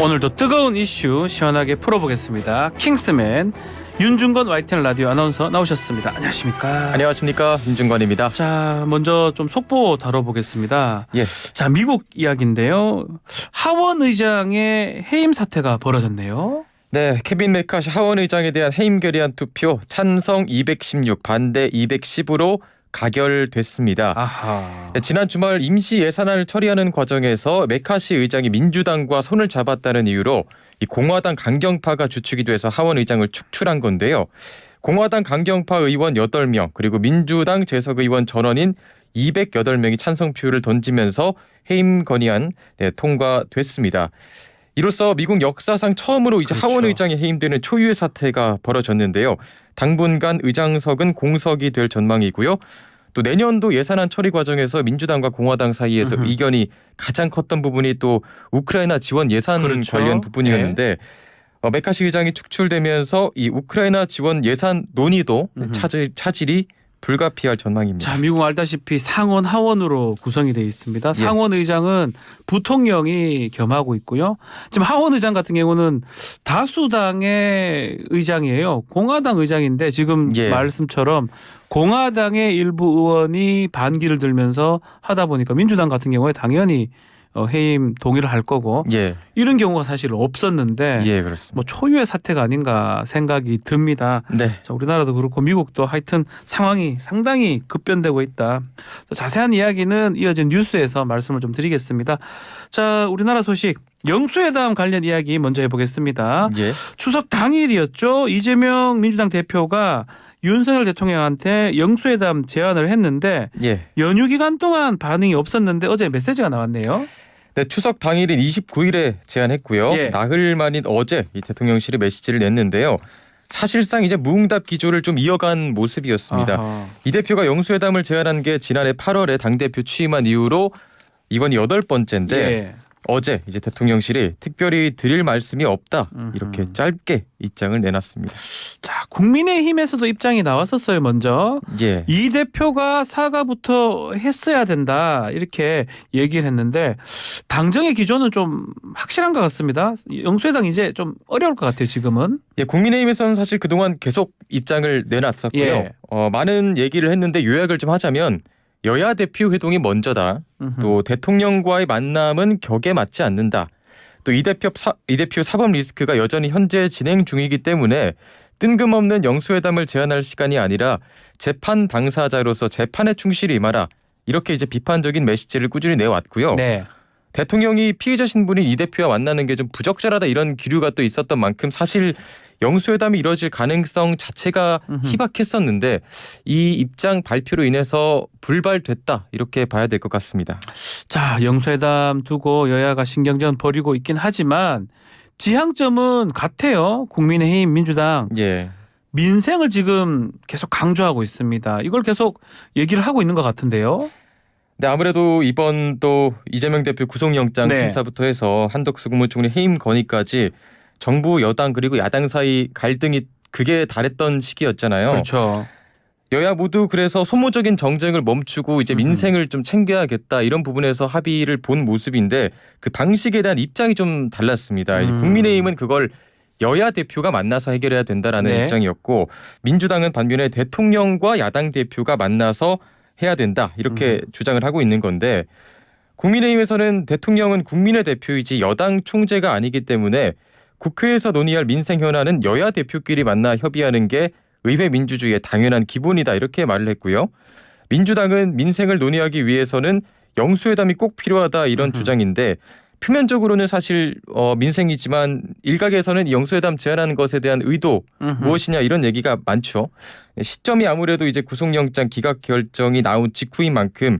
오늘도 뜨거운 이슈 시원하게 풀어보겠습니다. 킹스맨 윤중건 YTN 라디오 아나운서 나오셨습니다. 안녕하십니까? 안녕하십니까, 윤중건입니다. 자, 먼저 좀 속보 다뤄보겠습니다. 예. 자, 미국 이야기인데요. 하원 의장의 해임 사태가 벌어졌네요. 네, 케빈 메카시 하원 의장에 대한 해임 결의안 투표 찬성 216, 반대 210으로 가결됐습니다. 아하. 지난 주말 임시 예산안을 처리하는 과정에서 메카시 의장이 민주당과 손을 잡았다는 이유로 이 공화당 강경파가 주축이 돼서 하원 의장을 축출한 건데요. 공화당 강경파 의원 8명 그리고 민주당 재석 의원 전원인 208명이 찬성표를 던지면서 해임 건의안 통과됐습니다. 이로써 미국 역사상 처음으로 이제 그렇죠. 하원 의장이 해임되는 초유의 사태가 벌어졌는데요. 당분간 의장석은 공석이 될 전망이고요. 또 내년도 예산안 처리 과정에서 민주당과 공화당 사이에서 이견이 가장 컸던 부분이 또 우크라이나 지원 예산 그렇죠. 관련 부분이었는데 메카시 의장이 축출되면서 이 우크라이나 지원 예산 논의도 차질이 불가피할 전망입니다. 자, 미국 알다시피 상원 하원으로 구성이 되어 있습니다. 상원 의장은 부통령이 겸하고 있고요. 지금 하원 의장 같은 경우는 다수당의 의장이에요. 공화당 의장인데 지금 말씀처럼 공화당의 일부 의원이 반기를 들면서 하다 보니까 민주당 같은 경우에 당연히 해임 동의를 할 거고 이런 경우가 사실 없었는데 그렇습니다. 뭐 초유의 사태가 아닌가 생각이 듭니다. 네. 자, 우리나라도 그렇고 미국도 하여튼 상황이 상당히 급변되고 있다. 자세한 이야기는 이어진 뉴스에서 말씀을 좀 드리겠습니다. 자, 우리나라 소식 영수회담 관련 이야기 먼저 해보겠습니다. 추석 당일이었죠. 이재명 민주당 대표가 윤석열 대통령한테 영수회담 제안을 했는데 연휴 기간 동안 반응이 없었는데 어제 메시지가 나왔네요. 네, 추석 당일인 29일에 제안했고요. 나흘 만인 어제 이 대통령실이 메시지를 냈는데요. 사실상 이제 무응답 기조를 좀 이어간 모습이었습니다. 아하. 이 대표가 영수회담을 제안한 게 지난해 8월에 당대표 취임한 이후로 이번이 8번째인데 어제 이제 대통령실이 특별히 드릴 말씀이 없다 이렇게 짧게 입장을 내놨습니다. 자, 국민의힘에서도 입장이 나왔었어요. 먼저 이 대표가 사과부터 했어야 된다 이렇게 얘기를 했는데 당정의 기조는 좀 확실한 것 같습니다. 영수회담 이제 좀 어려울 것 같아요. 지금은. 국민의힘에서는 사실 그동안 계속 입장을 내놨었고요. 많은 얘기를 했는데 요약을 좀 하자면 여야 대표 회동이 먼저다. 또 대통령과의 만남은 격에 맞지 않는다. 또 이 대표 사법 리스크가 여전히 현재 진행 중이기 때문에 뜬금없는 영수회담을 제안할 시간이 아니라 재판 당사자로서 재판에 충실히 임하라. 이렇게 이제 비판적인 메시지를 꾸준히 내왔고요. 대통령이 피의자 신분인 이 대표와 만나는 게 좀 부적절하다 이런 기류가 또 있었던 만큼 사실 영수회담이 이뤄질 가능성 자체가 희박했었는데 이 입장 발표로 인해서 불발됐다 이렇게 봐야 될 것 같습니다. 자, 영수회담 두고 여야가 신경전 벌이고 있긴 하지만 지향점은 같아요. 국민의힘, 민주당. 민생을 지금 계속 강조하고 있습니다. 이걸 계속 얘기를 하고 있는 것 같은데요. 네, 아무래도 이번 또 이재명 대표 구속영장 심사부터 해서 한덕수 국무총리 해임 건의까지 정부 여당 그리고 야당 사이 갈등이 극에 달했던 시기였잖아요. 그렇죠. 여야 모두 그래서 소모적인 정쟁을 멈추고 이제 민생을 좀 챙겨야겠다 이런 부분에서 합의를 본 모습인데 그 방식에 대한 입장이 좀 달랐습니다. 이제 국민의힘은 그걸 여야 대표가 만나서 해결해야 된다라는 입장이었고 민주당은 반면에 대통령과 야당 대표가 만나서 해야 된다 이렇게 주장을 하고 있는 건데 국민의힘에서는 대통령은 국민의 대표이지 여당 총재가 아니기 때문에 국회에서 논의할 민생 현안은 여야 대표끼리 만나 협의하는 게 의회 민주주의의 당연한 기본이다 이렇게 말을 했고요. 민주당은 민생을 논의하기 위해서는 영수회담이 꼭 필요하다 이런 주장인데 표면적으로는 사실 민생이지만 일각에서는 영수회담 제안하는 것에 대한 의도 무엇이냐 이런 얘기가 많죠. 시점이 아무래도 이제 구속영장 기각 결정이 나온 직후인 만큼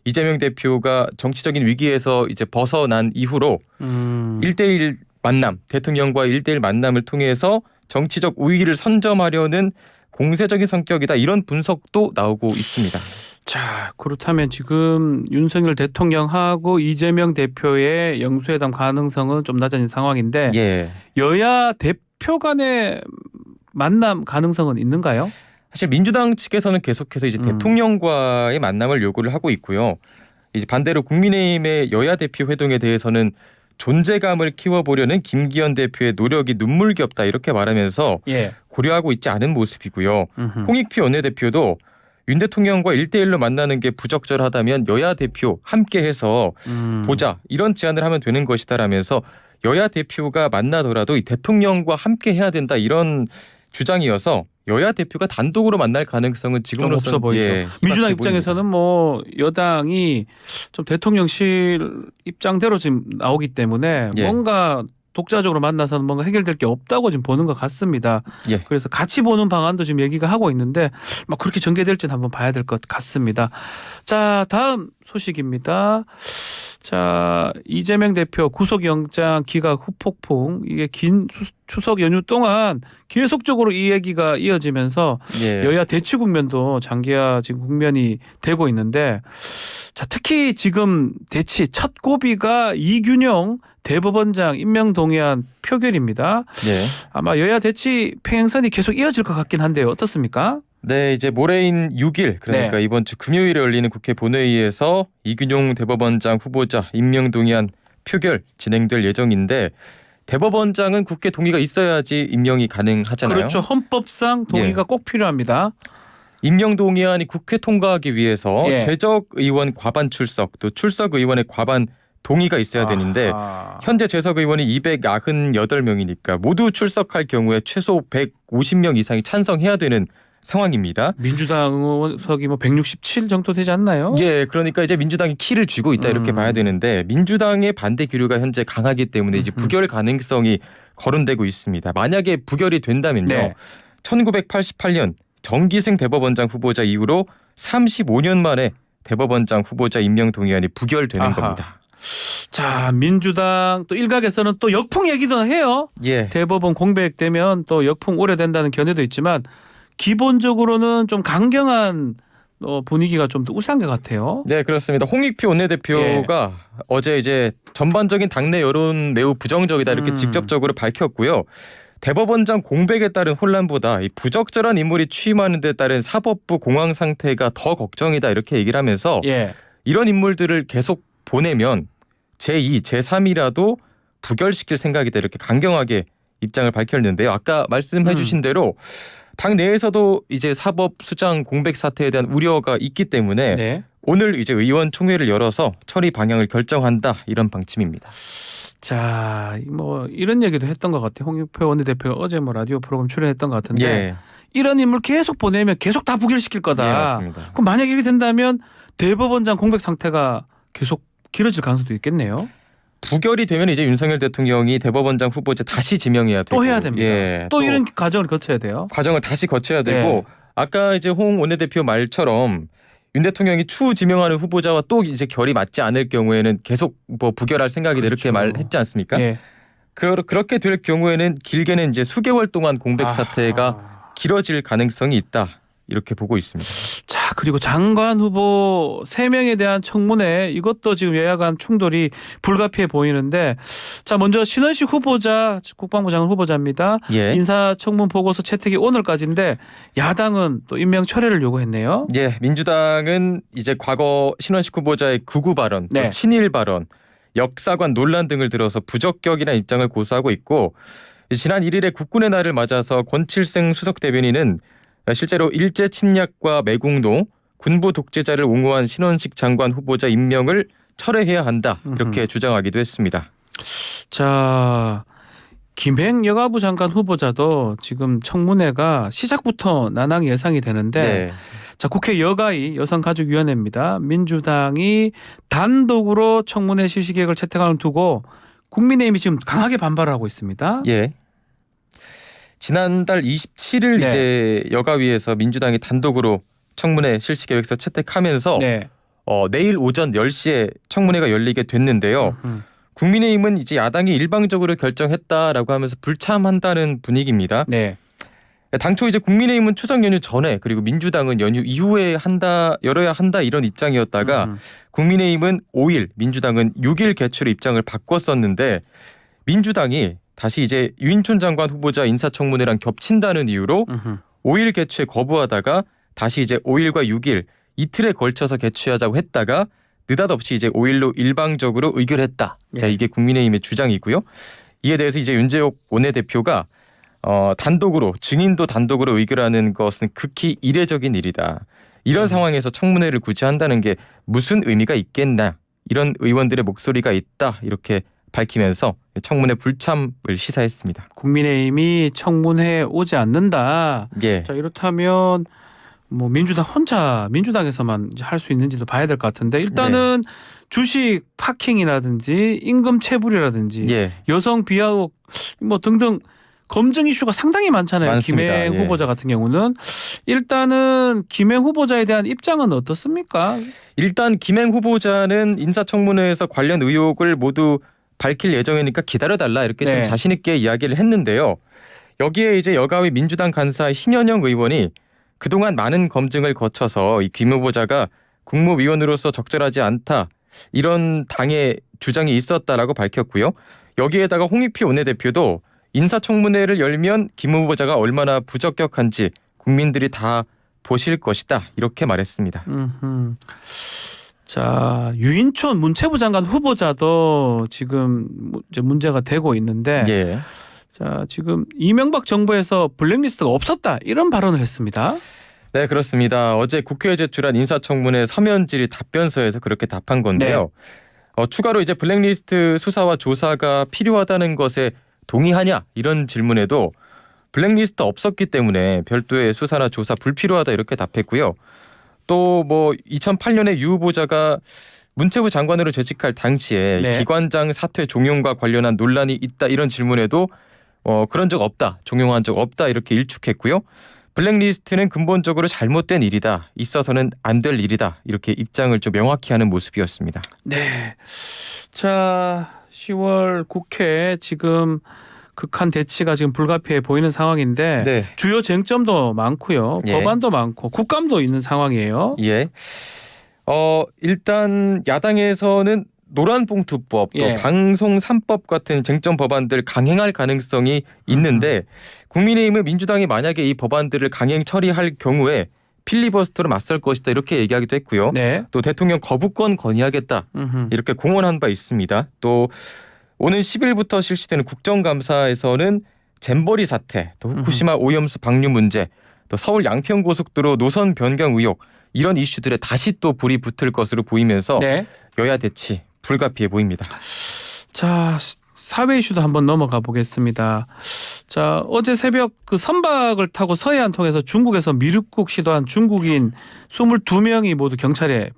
이재명 대표가 정치적인 위기에서 이제 벗어난 이후로 1대1 만남, 대통령과 1대1 만남을 통해서 정치적 우위를 선점하려는 공세적인 성격이다 이런 분석도 나오고 있습니다. 자, 그렇다면 지금 윤석열 대통령하고 이재명 대표의 영수회담 가능성은 좀 낮아진 상황인데 여야 대표 간의 만남 가능성은 있는가요? 사실 민주당 측에서는 계속해서 이제 대통령과의 만남을 요구를 하고 있고요. 이제 반대로 국민의힘의 여야 대표 회동에 대해서는 존재감을 키워보려는 김기현 대표의 노력이 눈물겹다 이렇게 말하면서 예. 고려하고 있지 않은 모습이고요. 홍익표 원내대표도 윤 대통령과 1대1로 만나는 게 부적절하다면 여야 대표 함께해서 보자 이런 제안을 하면 되는 것이다라면서 여야 대표가 만나더라도 이 대통령과 함께해야 된다 이런 주장이어서 여야 대표가 단독으로 만날 가능성은 좀 지금으로서는 없어 보이죠. 민주당 희박해 입장에서는 뭐 여당이 좀 대통령실 입장대로 지금 나오기 때문에 예. 뭔가 독자적으로 만나서는 뭔가 해결될 게 없다고 지금 보는 것 같습니다. 예. 그래서 같이 보는 방안도 지금 얘기가 하고 있는데 막 그렇게 전개될지는 한번 봐야 될 것 같습니다. 자, 다음 소식입니다. 자, 이재명 대표 구속영장 기각 후폭풍 이게 긴 추석 연휴 동안 계속적으로 이 얘기가 이어지면서 예. 여야 대치 국면도 장기화 지금 국면이 되고 있는데 자, 특히 지금 대치 첫 고비가 이균용 대법원장 임명 동의안 표결입니다. 예. 아마 여야 대치 평행선이 계속 이어질 것 같긴 한데요. 어떻습니까? 네, 이제 모레인 6일 그러니까 네. 이번 주 금요일에 열리는 국회 본회의에서 이균용 대법원장 후보자 임명 동의안 표결 진행될 예정인데 대법원장은 국회 동의가 있어야지 임명이 가능하잖아요. 그렇죠. 헌법상 동의가 예. 꼭 필요합니다. 임명 동의안이 국회 통과하기 위해서 예. 재적 의원 과반 출석 또 출석 의원의 과반 동의가 있어야 되는데 아하. 현재 재석 의원이 298명이니까 모두 출석할 경우에 최소 150명 이상이 찬성해야 되는 상황입니다. 민주당 의석이 뭐 167 정도 되지 않나요? 예, 그러니까 이제 민주당이 키를 쥐고 있다 이렇게 봐야 되는데 민주당의 반대 기류가 현재 강하기 때문에 이제 부결 가능성이 거론되고 있습니다. 만약에 부결이 된다면요. 네. 1988년 정기승 대법원장 후보자 이후로 35년 만에 대법원장 후보자 임명 동의안이 부결되는 아하. 겁니다. 자, 민주당 또 일각에서는 또 역풍 얘기도 해요. 예. 대법원 공백되면 또 역풍 오래된다는 견해도 있지만 기본적으로는 좀 강경한 분위기가 좀 더 우세한 것 같아요. 네, 그렇습니다. 홍익표 원내대표가 어제 이제 전반적인 당내 여론 매우 부정적이다 이렇게 직접적으로 밝혔고요. 대법원장 공백에 따른 혼란보다 이 부적절한 인물이 취임하는 데 따른 사법부 공황 상태가 더 걱정이다 이렇게 얘기를 하면서 예. 이런 인물들을 계속 보내면 제2, 제3이라도 부결시킬 생각이다 이렇게 강경하게 입장을 밝혔는데요. 아까 말씀해 주신 대로 당 내에서도 이제 사법 수장 공백 사태에 대한 우려가 있기 때문에 네. 오늘 이제 의원총회를 열어서 처리 방향을 결정한다 이런 방침입니다. 자, 뭐 이런 얘기도 했던 것 같아요. 홍익표 원내대표가 어제 뭐 라디오 프로그램 출연했던 것 같은데 예, 이런 인물 계속 보내면 계속 다 부결시킬 거다. 예, 맞습니다. 그럼 만약에 이렇게 된다면 대법원장 공백 상태가 계속 길어질 가능성도 있겠네요. 부결이 되면 이제 윤석열 대통령이 대법원장 후보자 다시 지명해야 되고 또 해야 됩니다. 예, 또 이런 과정을 거쳐야 돼요. 과정을 다시 거쳐야 되고 네. 아까 이제 홍 원내대표 말처럼 윤 대통령이 추후 지명하는 후보자와 또 이제 결이 맞지 않을 경우에는 계속 뭐 부결할 생각이다 그렇죠. 이렇게 말했지 않습니까? 예. 그렇게 될 경우에는 길게는 이제 수개월 동안 공백 사태가 길어질 가능성이 있다 이렇게 보고 있습니다. 자, 그리고 장관 후보 3명에 대한 청문회 이것도 지금 여야 간 충돌이 불가피해 보이는데 자, 먼저 신원식 후보자 국방부 장관 후보자입니다. 예. 인사청문 보고서 채택이 오늘까지인데 야당은 또 임명 철회를 요구했네요. 예, 민주당은 이제 과거 신원식 후보자의 극우 발언, 또 네. 친일 발언, 역사관 논란 등을 들어서 부적격이라는 입장을 고수하고 있고 지난 1일에 국군의 날을 맞아서 권칠승 수석 대변인은 실제로 일제 침략과 매국노, 군부 독재자를 옹호한 신원식 장관 후보자 임명을 철회해야 한다 이렇게 주장하기도 했습니다. 자, 김행 여가부 장관 후보자도 지금 청문회가 시작부터 난항이 예상이 되는데 네. 자, 국회 여가위 여성가족위원회입니다. 민주당이 단독으로 청문회 실시 계획을 채택하는 두고 국민의힘이 지금 강하게 반발하고 있습니다. 예. 지난달 27일 네. 이제 여가위에서 민주당이 단독으로 청문회 실시 계획서 채택하면서 네. 내일 오전 10시에 청문회가 열리게 됐는데요. 국민의힘은 이제 야당이 일방적으로 결정했다라고 하면서 불참한다는 분위기입니다. 네. 당초 이제 국민의힘은 추석 연휴 전에 그리고 민주당은 연휴 이후에 열어야 한다 이런 입장이었다가 국민의힘은 5일, 민주당은 6일 개최로 입장을 바꿨었는데 민주당이 다시 이제 유인촌 장관 후보자 인사청문회랑 겹친다는 이유로 5일 개최 거부하다가 다시 이제 5일과 6일 이틀에 걸쳐서 개최하자고 했다가 느닷없이 이제 5일로 일방적으로 의결했다. 자, 이게 국민의힘의 주장이고요. 이에 대해서 이제 윤재옥 원내대표가 단독으로 증인도 단독으로 의결하는 것은 극히 이례적인 일이다. 이런 상황에서 청문회를 굳이 한다는 게 무슨 의미가 있겠나. 이런 의원들의 목소리가 있다. 이렇게 밝히면서 청문회 불참을 시사했습니다. 국민의힘이 청문회에 오지 않는다. 예. 자, 이렇다면 뭐 민주당에서만 할 수 있는지도 봐야 될 것 같은데 일단은 주식 파킹이라든지 임금 체불이라든지 예. 여성 비하혹 뭐 등등 검증 이슈가 상당히 많잖아요. 많습니다. 김행 예. 후보자 같은 경우는 일단은 김행 후보자에 대한 입장은 어떻습니까? 일단 김행 후보자는 인사청문회에서 관련 의혹을 모두 밝힐 예정이니까 기다려달라 이렇게 네. 좀 자신 있게 이야기를 했는데요. 여기에 이제 여가위 민주당 간사 신현영 의원이 그동안 많은 검증을 거쳐서 이 김 후보자가 국무위원으로서 적절하지 않다 이런 당의 주장이 있었다라고 밝혔고요. 여기에다가 홍익표 원내대표도 인사청문회를 열면 김 후보자가 얼마나 부적격한지 국민들이 다 보실 것이다 이렇게 말했습니다. 자, 유인촌 문체부 장관 후보자도 지금 이제 문제가 되고 있는데 예. 자, 지금 이명박 정부에서 블랙리스트가 없었다 이런 발언을 했습니다. 네, 그렇습니다. 어제 국회에 제출한 인사청문회 서면 질의 답변서에서 그렇게 답한 건데요. 추가로 이제 블랙리스트 수사와 조사가 필요하다는 것에 동의하냐 이런 질문에도 블랙리스트 없었기 때문에 별도의 수사나 조사 불필요하다 이렇게 답했고요. 또 뭐 2008년에 유 후보자가 문체부 장관으로 재직할 당시에 네. 기관장 사퇴 종용과 관련한 논란이 있다 이런 질문에도 그런 적 없다, 종용한 적 없다 이렇게 일축했고요. 블랙리스트는 근본적으로 잘못된 일이다, 있어서는 안 될 일이다 이렇게 입장을 좀 명확히 하는 모습이었습니다. 네. 자, 10월 국회 지금 극한 대치가 지금 불가피해 보이는 상황인데 네. 주요 쟁점도 많고요. 예. 법안도 많고 국감도 있는 상황이에요. 예. 일단 야당에서는 노란봉투법 또 예. 방송 3법 같은 쟁점 법안들 강행할 가능성이 있는데 국민의힘은 민주당이 만약에 이 법안들을 강행 처리할 경우에 필리버스터로 맞설 것이다 이렇게 얘기하기도 했고요. 네. 또 대통령 거부권 건의하겠다 이렇게 공언한 바 있습니다. 또 오는 10일부터 실시되는 국정감사에서는 잼버리 사태, 또 후쿠시마 오염수 방류 문제, 또 서울 양평고속도로 노선 변경 의혹 이런 이슈들에 다시 또 불이 붙을 것으로 보이면서 네. 여야 대치 불가피해 보입니다. 자, 사회 이슈도 한번 넘어가 보겠습니다. 자, 어제 새벽 그 선박을 타고 서해안 통해서 중국에서 미륵국 시도한 중국인 22명이 모두 경찰에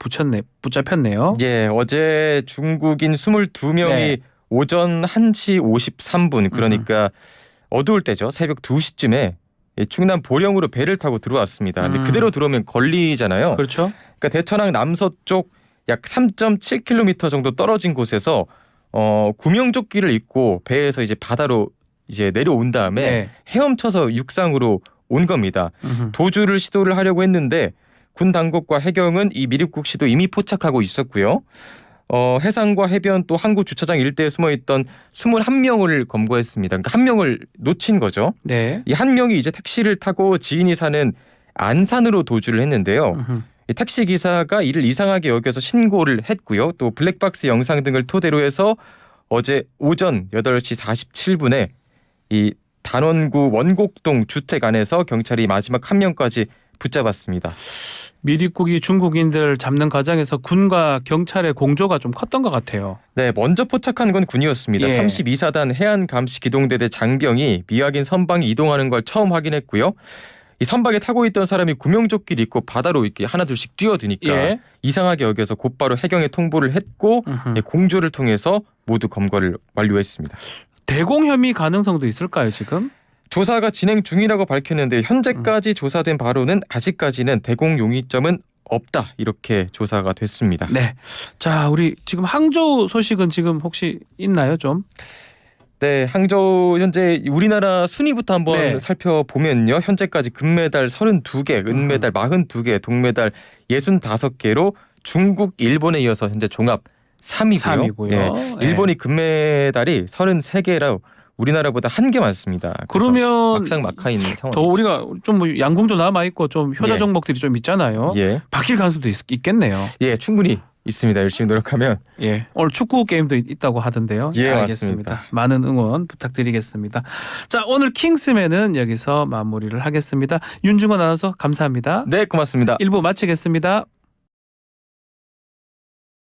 붙잡혔네요. 예, 어제 중국인 22명이 네. 오전 1시 53분 그러니까 어두울 때죠. 새벽 2시쯤에 충남 보령으로 배를 타고 들어왔습니다. 근데 그대로 들어오면 걸리잖아요. 그렇죠. 그러니까 대천항 남서쪽 약 3.7km 정도 떨어진 곳에서 구명조끼를 입고 배에서 이제 바다로 이제 내려온 다음에 네. 헤엄쳐서 육상으로 온 겁니다. 도주를 시도를 하려고 했는데 군 당국과 해경은 이 미륵국 씨도 이미 포착하고 있었고요. 해상과 해변 또 항구 주차장 일대에 숨어있던 21명을 검거했습니다. 그러니까 한 명을 놓친 거죠. 네. 이 한 명이 이제 택시를 타고 지인이 사는 안산으로 도주를 했는데요. 이 택시 기사가 이를 이상하게 여겨서 신고를 했고요. 또 블랙박스 영상 등을 토대로 해서 어제 오전 8시 47분에 이 단원구 원곡동 주택 안에서 경찰이 마지막 한 명까지 붙잡았습니다. 미륵국이 중국인들 잡는 과정에서 군과 경찰의 공조가 좀 컸던 것 같아요. 네, 먼저 포착한 건 군이었습니다. 예. 32사단 해안감시기동대대 장병이 미확인 선박이 이동하는 걸 처음 확인했고요. 이 선박에 타고 있던 사람이 구명조끼를 입고 바다로 이렇게 하나둘씩 뛰어드니까 예. 이상하게 여겨서 곧바로 해경에 통보를 했고 공조를 통해서 모두 검거를 완료했습니다. 대공 혐의 가능성도 있을까요, 지금? 조사가 진행 중이라고 밝혔는데 현재까지 조사된 바로는 아직까지는 대공 용의점은 없다 이렇게 조사가 됐습니다. 네. 자, 우리 지금 항저우 소식은 지금 혹시 있나요, 좀? 네, 항저우 현재 우리나라 순위부터 한번 네. 살펴보면요. 현재까지 금메달 32개, 은메달 42개, 동메달 65개로 중국, 일본에 이어서 현재 종합 3위고요. 3위고요. 네, 일본이 금메달이 33개로 우리나라보다 한 개 많습니다. 그래서 그러면 막상 막하인 상황. 더 우리가 좀 뭐 양궁도 남아 있고 좀 효자 예. 종목들이 좀 있잖아요. 예, 바뀔 가능성도 있겠네요. 예, 충분히 있습니다. 열심히 노력하면. 예, 오늘 축구 게임도 있다고 하던데요. 예, 알겠습니다. 맞습니다. 많은 응원 부탁드리겠습니다. 자, 오늘 킹스맨은 여기서 마무리를 하겠습니다. 윤중원 아나운서 감사합니다. 네, 고맙습니다. 1부 마치겠습니다.